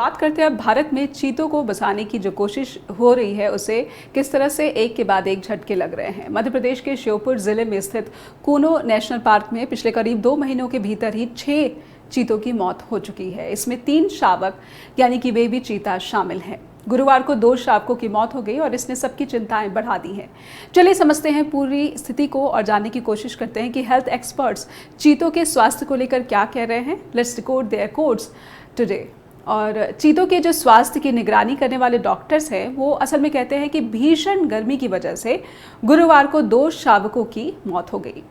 बात करते हैं अब भारत में चीतों को बचाने की जो कोशिश हो रही है उसे किस तरह से एक के बाद एक झटके लग रहे हैं। मध्य प्रदेश के श्योपुर जिले में स्थित कूनो नेशनल पार्क में पिछले करीब 2 महीनों के भीतर ही 6 चीतों की मौत हो चुकी है। इसमें 3 शावक यानी कि बेबी चीता शामिल हैं। गुरुवार को 2 शावकों की मौत हो गई और इसने सबकी चिंताएं बढ़ा दी हैं। चलिए समझते हैं पूरी स्थिति को और जानने की कोशिश करते हैं कि हेल्थ एक्सपर्ट्स चीतों के स्वास्थ्य को लेकर क्या कह रहे हैं। Let's record their quotes today. और चीतों के जो स्वास्थ्य की निगरानी करने वाले डॉक्टर्स हैं वो असल में कहते हैं कि भीषण गर्मी की वजह से गुरुवार को 2 शावकों की मौत हो गई।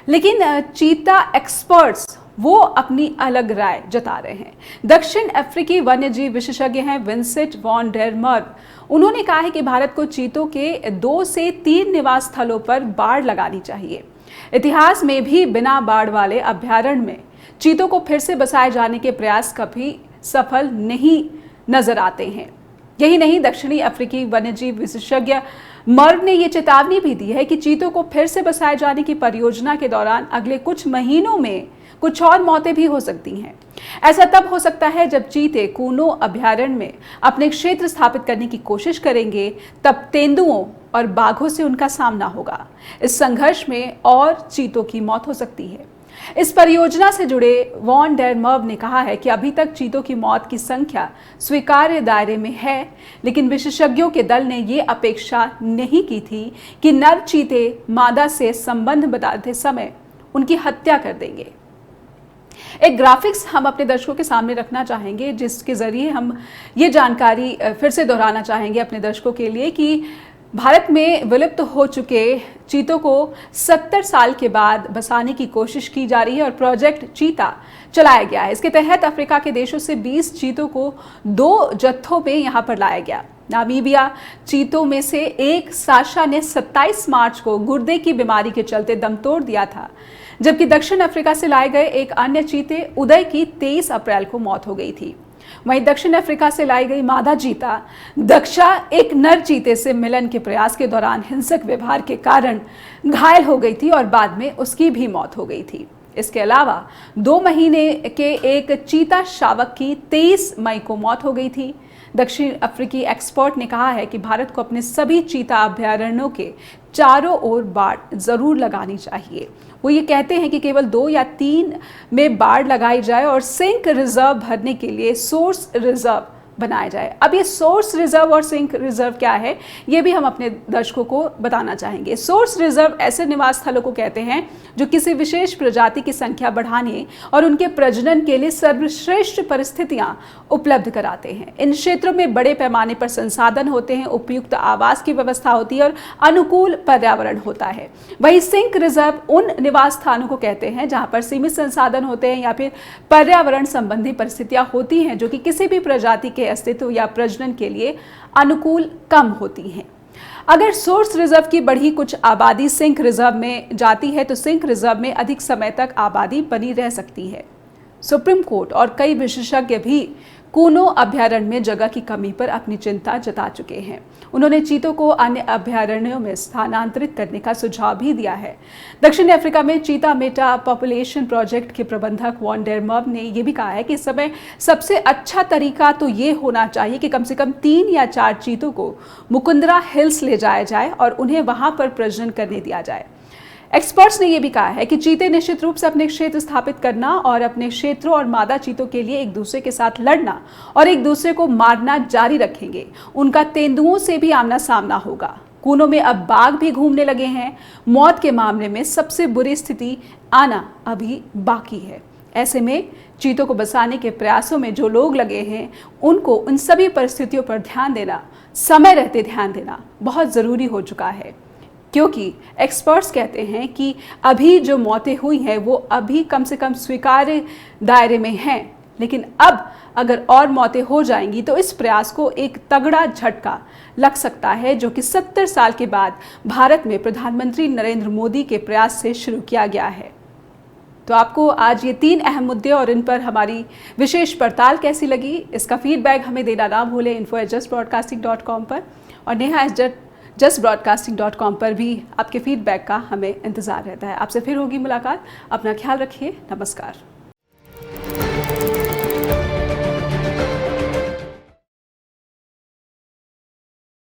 लेकिन चीता एक्सपर्ट्स वो अपनी अलग राय जता रहे हैं। दक्षिण अफ्रीकी वन्यजीव विशेषज्ञ हैं विंसेंट वॉन डेर मर्व। उन्होंने कहा है कि भारत को चीतों के 2 से 3 निवास स्थलों पर बाड़ लगानी चाहिए। इतिहास में भी बिना बाड़ वाले अभ्यारण्य में चीतों को फिर से बसाए जाने के प्रयास कभी सफल नहीं नजर आते हैं। यही नहीं, दक्षिणी अफ्रीकी वन्यजीव विशेषज्ञ मर्व ने यह चेतावनी भी दी है कि चीतों को फिर से बसाए जाने की परियोजना के दौरान अगले कुछ महीनों में कुछ और मौतें भी हो सकती हैं। ऐसा तब हो सकता है जब चीते कूनो अभ्यारण्य में अपने क्षेत्र स्थापित करने की कोशिश करेंगे, तब तेंदुओं और बाघों से उनका सामना होगा। इस संघर्ष में और चीतों की मौत हो सकती है। इस परियोजना से जुड़े वॉन डेर मर्व ने कहा है कि अभी तक चीतों की मौत की संख्या स्वीकार्य दायरे में है, लेकिन विशेषज्ञों के दल ने ये अपेक्षा नहीं की थी कि नर चीते मादा से संबंध बताते समय उनकी हत्या कर देंगे। एक ग्राफिक्स हम अपने दर्शकों के सामने रखना चाहेंगे जिसके जरिए हम ये जानकारी फिर से दोहराना चाहेंगे अपने दर्शकों के लिए कि भारत में विलुप्त हो चुके चीतों को 70 साल के बाद बसाने की कोशिश की जा रही है और प्रोजेक्ट चीता चलाया गया है। इसके तहत अफ्रीका के देशों से 20 चीतों को 2 जत्थों में यहाँ पर लाया गया। नामीबिया चीतों में से एक साशा ने 27 मार्च को गुर्दे की बीमारी के चलते दम तोड़ दिया था, जबकि दक्षिण अफ्रीका से लाए गए एक अन्य चीते उदय की 23 अप्रैल को मौत हो गई थी। वहीं दक्षिण अफ्रीका से लाई गई मादा चीता दक्षा एक नर चीते से मिलन के प्रयास के दौरान हिंसक व्यवहार के कारण घायल हो गई थी और बाद में उसकी भी मौत हो गई थी। इसके अलावा 2 महीने के एक चीता शावक की 23 मई को मौत हो गई थी। दक्षिण अफ्रीकी एक्सपर्ट ने कहा है कि भारत को अपने सभी चीता अभ्यारण्यों के चारों ओर बाड़ जरूर लगानी चाहिए। वो ये कहते हैं कि केवल 2 या 3 में बाड़ लगाई जाए और सिंक रिजर्व भरने के लिए सोर्स रिजर्व बनाया जाए। अब ये सोर्स रिजर्व और सिंक रिजर्व क्या है ये भी हम अपने दर्शकों को बताना चाहेंगे। सोर्स रिजर्व ऐसे निवास स्थलों को कहते हैं जो किसी विशेष प्रजाति की संख्या बढ़ाने और उनके प्रजनन के लिए सर्वश्रेष्ठ परिस्थितियां उपलब्ध कराते हैं। इन क्षेत्रों में बड़े पैमाने पर संसाधन होते हैं, उपयुक्त आवास की व्यवस्था होती है और अनुकूल पर्यावरण होता है। वही सिंक रिजर्व उन निवास स्थानों को कहते हैं जहां पर सीमित संसाधन होते हैं या फिर पर्यावरण संबंधी परिस्थितियां होती हैं जो कि किसी भी प्रजाति के अस्तित्व या प्रजनन के लिए अनुकूल कम होती हैं। अगर सोर्स रिजर्व की बढ़ी कुछ आबादी सिंक रिजर्व में जाती है तो सिंक रिजर्व में अधिक समय तक आबादी बनी रह सकती है। सुप्रीम कोर्ट और कई विशेषज्ञ भी कूनो अभ्यारण्य में जगह की कमी पर अपनी चिंता जता चुके हैं। उन्होंने चीतों को अन्य अभ्यारण्यों में स्थानांतरित करने का सुझाव भी दिया है। दक्षिण अफ्रीका में चीता मेटा पॉपुलेशन प्रोजेक्ट के प्रबंधक वॉन डेर मर्व ने यह भी कहा है कि इस समय सबसे अच्छा तरीका तो ये होना चाहिए कि कम से कम 3 या 4 चीतों को मुकुंदरा हिल्स ले जाया जाए और उन्हें वहां पर प्रजनन करने दिया जाए। एक्सपर्ट्स ने यह भी कहा है कि चीते निश्चित रूप से अपने क्षेत्र स्थापित करना और अपने क्षेत्रों और मादा चीतों के लिए एक दूसरे के साथ लड़ना और एक दूसरे को मारना जारी रखेंगे। उनका तेंदुओं से भी आमना सामना होगा। कूनो में अब बाघ भी घूमने लगे हैं। मौत के मामले में सबसे बुरी स्थिति आना अभी बाकी है। ऐसे में चीतों को बचाने के प्रयासों में जो लोग लगे हैं उनको उन सभी परिस्थितियों पर ध्यान देना, समय रहते ध्यान देना बहुत ज़रूरी हो चुका है, क्योंकि एक्सपर्ट्स कहते हैं कि अभी जो मौतें हुई हैं वो अभी कम से कम स्वीकार्य दायरे में हैं, लेकिन अब अगर और मौतें हो जाएंगी तो इस प्रयास को एक तगड़ा झटका लग सकता है जो कि 70 साल के बाद भारत में प्रधानमंत्री नरेंद्र मोदी के प्रयास से शुरू किया गया है। तो आपको आज ये 3 अहम मुद्दे और इन पर हमारी विशेष पड़ताल कैसी लगी, इसका फीडबैक हमें देना ना भूलें info@justbroadcasting.com पर, और neha@justbroadcasting.com पर भी आपके फीडबैक का हमें इंतज़ार रहता है। आपसे फिर होगी मुलाकात। अपना ख्याल रखिए। नमस्कार।